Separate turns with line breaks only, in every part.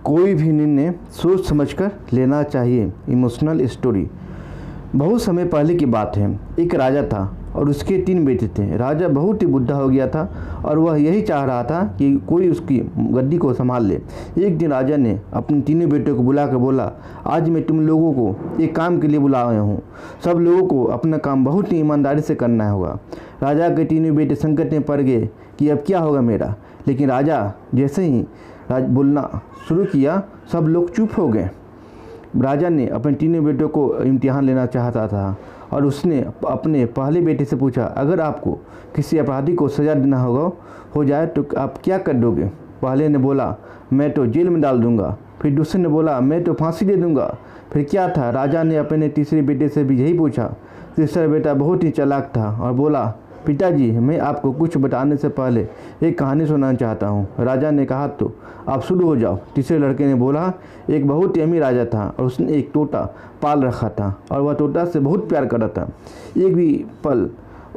कोई भी निर्णय सोच समझकर लेना चाहिए। Emotional story. बहुत समय पहले की बात है। एक राजा था और उसके 3 बेटे थे। राजा बहुत ही बुढ़ा हो गया था और वह यही चाह रहा था कि कोई उसकी गद्दी को संभाल ले। एक दिन राजा ने अपने तीनों बेटों को बुला कर बोला, आज मैं तुम लोगों को एक काम के लिए बुला आया हूँ। सब लोगों को अपना काम बहुत ही ईमानदारी से करना होगा। राजा के तीनों बेटे संकट में पड़ गए कि अब क्या होगा मेरा। लेकिन राजा जैसे ही बोलना शुरू किया, सब लोग चुप हो गए। राजा ने अपने तीनों बेटों को इम्तिहान लेना चाहता था और उसने अपने पहले बेटे से पूछा, अगर आपको किसी अपराधी को सज़ा देना हो जाए तो आप क्या कर दोगे। पहले ने बोला, मैं तो जेल में डाल दूंगा। फिर दूसरे ने बोला, मैं तो फांसी दे दूंगा। फिर क्या था, राजा ने अपने तीसरे बेटे से भी यही पूछा। तीसरा बेटा बहुत ही चालाक था और बोला, पिताजी मैं आपको कुछ बताने से पहले एक कहानी सुनाना चाहता हूँ। राजा ने कहा, तो आप शुरू हो जाओ। तीसरे लड़के ने बोला, एक बहुत ही अमीर राजा था और उसने एक तोता पाल रखा था और वह तोता से बहुत प्यार करता था। एक भी पल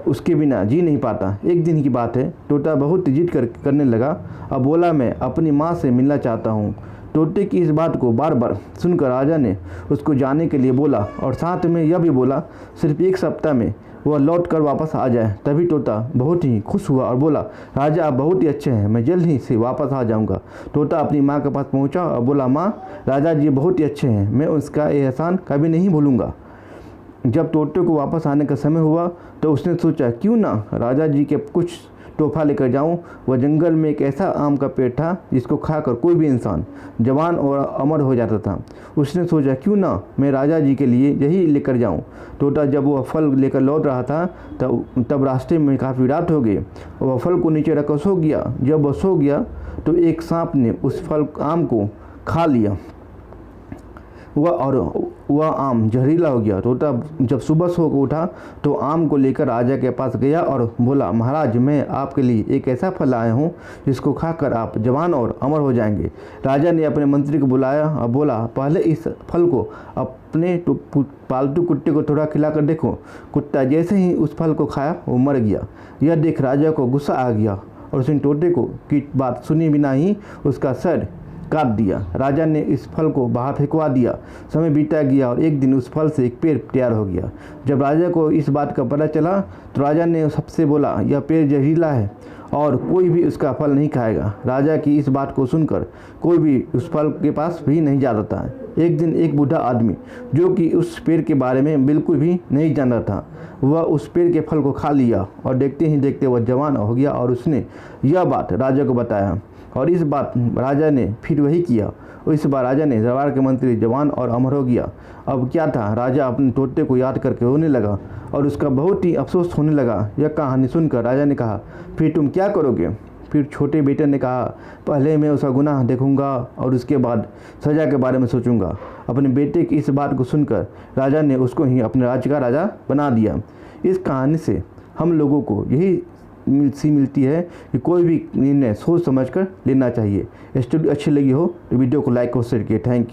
उसके बिना जी नहीं पाता। एक दिन की बात है, तोता बहुत जिद करने लगा और बोला, मैं अपनी माँ से मिलना चाहता हूँ। तोते की इस बात को बार बार सुनकर राजा ने उसको जाने के लिए बोला और साथ में यह भी बोला, सिर्फ 1 सप्ताह में वह लौट कर वापस आ जाए। तभी तोता बहुत ही खुश हुआ और बोला, राजा आप बहुत ही अच्छे हैं, मैं जल्द ही से वापस आ जाऊंगा। तोता अपनी माँ के पास पहुंचा और बोला, माँ राजा जी बहुत ही अच्छे हैं, मैं उसका एहसान कभी नहीं भूलूंगा। जब तोते को वापस आने का समय हुआ तो उसने सोचा, क्यों ना राजा जी के कुछ तोहफा लेकर जाऊं। वह जंगल में एक ऐसा आम का पेड़ था जिसको खाकर कोई भी इंसान जवान और अमर हो जाता था। उसने सोचा, क्यों ना मैं राजा जी के लिए यही लेकर जाऊं। तोता जब वह फल लेकर लौट रहा था तब रास्ते में काफ़ी रात हो गई। वह फल को नीचे रखकर सो गया। जब वह सो गया तो एक सांप ने उस फल आम को खा लिया। वह आम जहरीला हो गया। तोता जब सुबह सो को उठा तो आम को लेकर राजा के पास गया और बोला, महाराज मैं आपके लिए एक ऐसा फल लाया हूँ जिसको खाकर आप जवान और अमर हो जाएंगे। राजा ने अपने मंत्री को बुलाया और बोला, पहले इस फल को अपने पालतू कुत्ते को थोड़ा खिलाकर देखो। कुत्ता जैसे ही उस फल को खाया वो मर गया। यह देख राजा को गुस्सा आ गया और उसने तोते को की बात सुनी बिना ही उसका सर काट दिया। राजा ने इस फल को बाहर फेंकवा दिया। समय बीता गया और एक दिन उस फल से एक पेड़ तैयार हो गया। जब राजा को इस बात का पता चला तो राजा ने सबसे बोला, यह पेड़ जहरीला है और कोई भी उसका फल नहीं खाएगा। राजा की इस बात को सुनकर कोई भी उस फल के पास भी नहीं जाता था। एक दिन एक बूढ़ा आदमी जो कि उस पेड़ के बारे में बिल्कुल भी नहीं जानता था, वह उस पेड़ के फल को खा लिया और देखते ही देखते वह जवान हो गया और उसने यह बात राजा को बताया और इस बात राजा ने फिर वही किया। इस बार राजा ने दरबार के मंत्री जवान और अमर हो गया। अब क्या था, राजा अपने तोते को याद करके रोने लगा और उसका बहुत ही अफसोस होने लगा। यह कहानी सुनकर राजा ने कहा, फिर तुम क्या करोगे। फिर छोटे बेटे ने कहा, पहले मैं उसका गुनाह देखूंगा और उसके बाद सज़ा के बारे में सोचूंगा। अपने बेटे की इस बात को सुनकर राजा ने उसको ही अपने राज्य का राजा बना दिया। इस कहानी से हम लोगों को यही मिलती है कि कोई भी निर्णय सोच समझकर लेना चाहिए। स्टोरी अच्छी लगी हो तो वीडियो को लाइक और शेयर किए। Thank you.